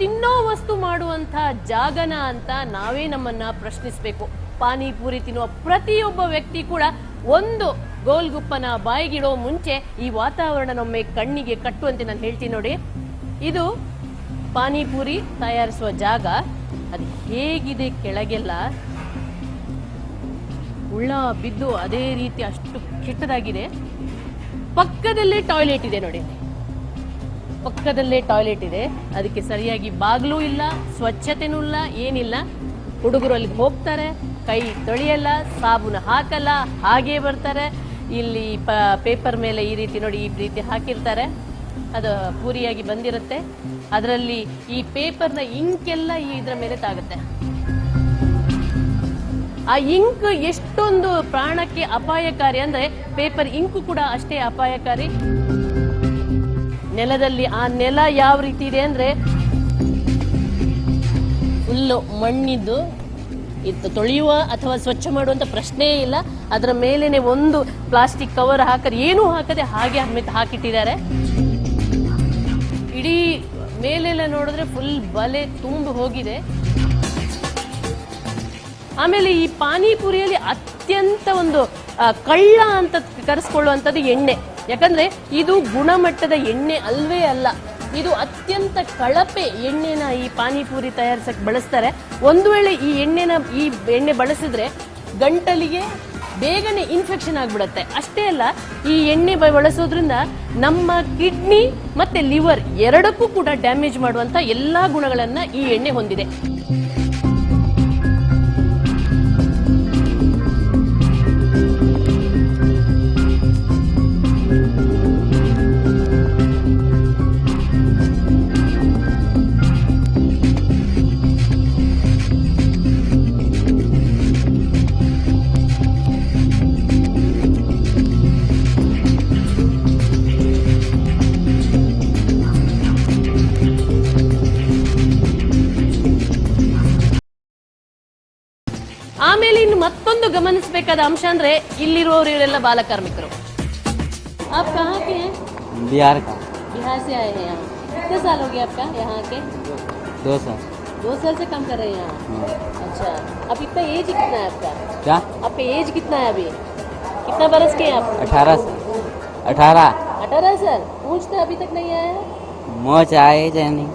ತಿನ್ನೋ ವಸ್ತು ಮಾಡುವಂತ ಜಾಗನ ಅಂತ ನಾವೇ ನಮ್ಮನ್ನ ಪ್ರಶ್ನಿಸಬೇಕು. ಪಾನಿಪುರಿ ತಿನ್ನುವ ಪ್ರತಿಯೊಬ್ಬ ವ್ಯಕ್ತಿ ಕೂಡ ಒಂದು ಗೋಲ್ಗುಪ್ಪನ ಬಾಯಿಗಿಡೋ ಮುಂಚೆ ಈ ವಾತಾವರಣ ನಮ್ಮೆ ಕಣ್ಣಿಗೆ ಕಟ್ಟುವಂತೆ ನಾನು ಹೇಳ್ತೀನಿ ನೋಡಿ. ಇದು ಪಾನಿಪುರಿ ತಯಾರಿಸುವ ಜಾಗ. ಅದು ಹೇಗಿದೆ ಕೆಳಗೆಲ್ಲ ಉಳ್ಳ ಬಿದ್ದು ಅದೇ ರೀತಿ ಅಷ್ಟು ಕೆಟ್ಟದಾಗಿದೆ. ಪಕ್ಕದಲ್ಲೇ ಟಾಯ್ಲೆಟ್ ಇದೆ ನೋಡಿ, ಪಕ್ಕದಲ್ಲೇ ಟಾಯ್ಲೆಟ್ ಇದೆ. ಅದಕ್ಕೆ ಸರಿಯಾಗಿ ಬಾಗ್ಲೂ ಇಲ್ಲ, ಸ್ವಚ್ಛತೆನೂ ಇಲ್ಲ, ಏನಿಲ್ಲ. ಹುಡುಗರು ಅಲ್ಲಿಗೆ ಹೋಗ್ತಾರೆ, ಕೈ ತೊಳೆಯಲ್ಲ, ಸಾಬೂನು ಹಾಕಲ್ಲ, ಹಾಗೇ ಬರ್ತಾರೆ. ಇಲ್ಲಿ ಪೇಪರ್ ಮೇಲೆ ಈ ರೀತಿ ನೋಡಿ, ಈ ರೀತಿ ಹಾಕಿರ್ತಾರೆ. ಅದು ಪೂರಿಯಾಗಿ ಬಂದಿರುತ್ತೆ. ಅದರಲ್ಲಿ ಈ ಪೇಪರ್ನ ಇಂಕ್ ಎಲ್ಲ ಇದ್ರ ಮೇಲೆ ತಾಗುತ್ತೆ. ಆ ಇಂಕ್ ಎಷ್ಟೊಂದು ಪ್ರಾಣಕ್ಕೆ ಅಪಾಯಕಾರಿ ಅಂದ್ರೆ ಪೇಪರ್ ಇಂಕು ಕೂಡ ಅಷ್ಟೇ ಅಪಾಯಕಾರಿ. ನೆಲದಲ್ಲಿ ಆ ನೆಲ ಯಾವ ರೀತಿ ಇದೆ ಅಂದ್ರೆ ಫುಲ್ಲು ಮಣ್ಣಿದ್ದು, ಇದು ತೊಳೆಯುವ ಅಥವಾ ಸ್ವಚ್ಛ ಮಾಡುವಂತ ಪ್ರಶ್ನೆಯೇ ಇಲ್ಲ. ಅದರ ಮೇಲೇನೆ ಒಂದು ಪ್ಲಾಸ್ಟಿಕ್ ಕವರ್ ಹಾಕದೆ, ಏನೂ ಹಾಕದೆ ಹಾಗೆ ಹಾಕಿಟ್ಟಿದ್ದಾರೆ. ಇಡೀ ಮೇಲೆಲ್ಲ ನೋಡಿದ್ರೆ ಫುಲ್ ಬಲೆ ತುಂಬಿ ಹೋಗಿದೆ. ಆಮೇಲೆ ಈ ಪಾನಿಪುರಿಯಲ್ಲಿ ಅತ್ಯಂತ ಒಂದು ಕಳ್ಳ ಅಂತ ಕರೆಸ್ಕೊಳ್ಳುವಂಥದ್ದು ಎಣ್ಣೆ. ಯಾಕಂದ್ರೆ ಇದು ಗುಣಮಟ್ಟದ ಎಣ್ಣೆ ಅಲ್ವೇ ಅಲ್ಲ, ಇದು ಅತ್ಯಂತ ಕಳಪೆ ಎಣ್ಣೆನ ಈ ಪಾನಿಪುರಿ ತಯಾರಿಸಕ್ ಬಳಸ್ತಾರೆ. ಒಂದು ವೇಳೆ ಈ ಎಣ್ಣೆ ಬಳಸಿದ್ರೆ ಗಂಟಲಿಗೆ ಬೇಗನೆ ಇನ್ಫೆಕ್ಷನ್ ಆಗ್ಬಿಡುತ್ತೆ. ಅಷ್ಟೇ ಅಲ್ಲ, ಈ ಎಣ್ಣೆ ಬಳಸೋದ್ರಿಂದ ನಮ್ಮ ಕಿಡ್ನಿ ಮತ್ತೆ ಲಿವರ್ ಎರಡಕ್ಕೂ ಕೂಡ ಡ್ಯಾಮೇಜ್ ಮಾಡುವಂತ ಎಲ್ಲಾ ಗುಣಗಳನ್ನ ಈ ಎಣ್ಣೆ ಹೊಂದಿದೆ. ಆಮೇಲೆ ಇನ್ನು ಮತ್ತೊಂದು ಗಮನಿಸಬೇಕಾದ ಅಂಶ ಅಂದ್ರೆ ಇಲ್ಲಿರುವವರು ಇವರೆಲ್ಲ ಬಾಲಕಾರ್ಮಿಕರು. आप कहाँ के हैं? बिहार का। बिहार से आए हैं यहाँ। कितने साल हो गए आपका यहाँ के? 2 साल। 2 साल से काम कर रहे हैं यहाँ? अच्छा, अब इतना एज कितना है आपका? क्या? आपका एज कितना है अभी? कितना बरस के हैं आप? 18 साल। 18 साल। पूछते अभी तक नहीं आया है? मोच आए जाए नहीं।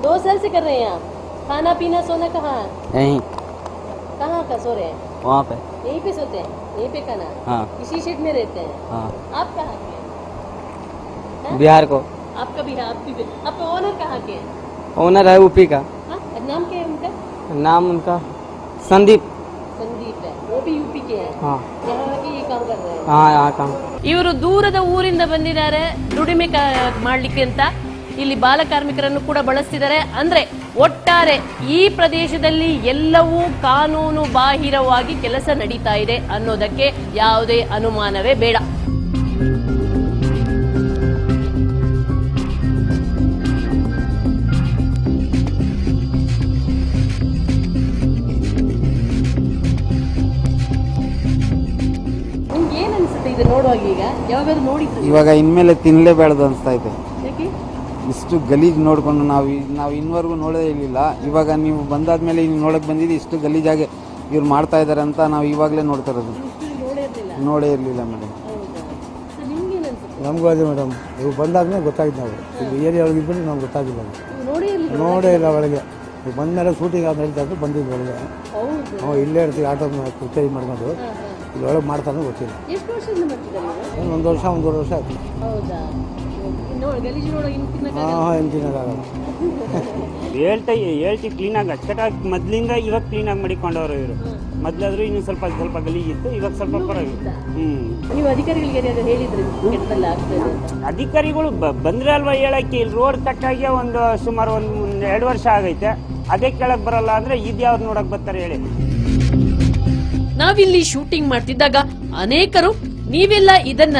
2 साल से कर रहे हैं आप। खाना पीना सोना कहाँ है? यहीं। कहाँ का सो रहे हैं? वहाँ पे। यहीं पे सोते हैं? यहीं पे खाना? हाँ। इसी शेड में रहते हैं? हाँ। आप कहाँ के हैं? बिहार को। आपका बिहार, आपका ओनर कहाँ के हैं? ओनर है यूपी का। हाँ? नाम क्या है उनका? नाम उनका संदीप। संदीप है, वो भी यूपी के हैं। हाँ। यहाँ के ये काम कर रहे हैं? हाँ, यहाँ काम। ಇವರು ದೂರದ ಊರಿಂದ ಬಂದಿದ್ದಾರೆ ದುಡಿಮೆ ಮಾಡ್ಲಿಕ್ಕೆ ಅಂತ. ಇಲ್ಲಿ ಬಾಲಕಾರ್ಮಿಕರನ್ನು ಕೂಡ ಬಳಸ್ತಿದ್ದಾರೆ. ಅಂದ್ರೆ ಒಟ್ಟಾರೆ ಈ ಪ್ರದೇಶದಲ್ಲಿ ಎಲ್ಲವೂ ಕಾನೂನು ಬಾಹಿರವಾಗಿ ಕೆಲಸ ನಡೀತಾ ಇದೆ ಅನ್ನೋದಕ್ಕೆ ಯಾವುದೇ ಅನುಮಾನವೇ ಬೇಡ. ನಿಮ್ಗೆ ಏನ್ ಅನ್ಸುತ್ತೆ ಇದು ನೋಡುವಾಗ? ಈಗ ಯಾವಾಗಾದ್ರೂ ನೋಡಿದ್ರು? ಇವಾಗ ಇನ್ಮೇಲೆ ತಿನ್ನಲೇಬೇಡದು ಅನಿಸ್ತಾ ಇದೆ. ಯಾಕೆ? ಇಷ್ಟು ಗಲೀಜ್ ನೋಡ್ಕೊಂಡು ನಾವು ಇನ್ನವರೆಗೂ ನೋಡೇ ಇರಲಿಲ್ಲ. ಇವಾಗ ನೀವು ಬಂದಾದ್ಮೇಲೆ ನೀವು ನೋಡಕ್ ಬಂದಿದ್ದು ಇಷ್ಟು ಗಲೀಜಾಗೆ ಇವ್ರು ಮಾಡ್ತಾ ಇದ್ದಾರೆ ಅಂತ ನಾವು ಇವಾಗಲೇ ನೋಡ್ತಾ ಇರೋದು. ನೋಡೇ ಇರಲಿಲ್ಲ ಮೇಡಮ್. ನಮಗೂ ಅದೇ ಮೇಡಮ್, ಇವು ಬಂದಾದ್ಮೇಲೆ ಗೊತ್ತಾಗಿದ್ದು. ನಾವು ಇದು ಏರಿಯಾ ಒಳಗೆ ಇದ್ಬಿಟ್ಟು ನಮ್ಗೆ ಗೊತ್ತಾಗಿಲ್ಲ, ನೋಡೇ ಇಲ್ಲ ಒಳಗೆ. ಇವು ಬಂದಮೇಲೆ ಶೂಟಿಂಗ್ ಅಂತ ಹೇಳ್ತಾ ಇದ್ದು ಬಂದಿದ್ದು ಒಳಗೆ. ನಾವು ಇಲ್ಲೇ ಇರ್ತೀವಿ, ಆಟೋ ಚೇಂಜ್ ಮಾಡ್ಕೊಂಡು ಇಲ್ಲೊಳಗೆ ಮಾಡ್ತಾನೆ ಗೊತ್ತಿಲ್ಲ. ಒಂದು ವರ್ಷ 1.5 ವರ್ಷ ಆಯ್ತು. ಹೇಳ್ತಿ ಕ್ಲೀನಾಗಿ ಅಚ್ಚಟಾಗಿ ಮೊದ್ಲಿಂದ ಇವಾಗ ಕ್ಲೀನಾಗಿ ಮಾಡಿಕೊಂಡವ್ರು ಇವರು. ಮೊದ್ಲಾದ್ರೂ ಇನ್ನು ಸ್ವಲ್ಪ ಗಲೀಜಿತ್ತು, ಇವಾಗ ಸ್ವಲ್ಪ ಪರವಾಗಿತ್ತು. ನೀವು ಅಧಿಕಾರಿಗಳಿಗೆ ಹೇಳಿದ್ರಿ ಅಧಿಕಾರಿಗಳು ಬಂದ್ರೆ ಅಲ್ವಾ ಹೇಳಕ್ಕೆ. ಇಲ್ಲಿ ರೋಡ್ ಕಟ್ಟಾಗಿ ಒಂದು ಸುಮಾರು 1-2 ವರ್ಷ ಆಗೈತೆ. ಅದೇ ಕೆಳಗೆ ಬರಲ್ಲ ಅಂದ್ರೆ ಇದ್ಯಾವ್ದು ನೋಡಕ್ ಬರ್ತಾರೆ ಹೇಳಿ. ನಾವಿಲ್ಲಿ ಶೂಟಿಂಗ್ ಮಾಡ್ತಿದ್ದಾಗ ಅನೇಕರು ನೀವೆಲ್ಲ ಇದನ್ನ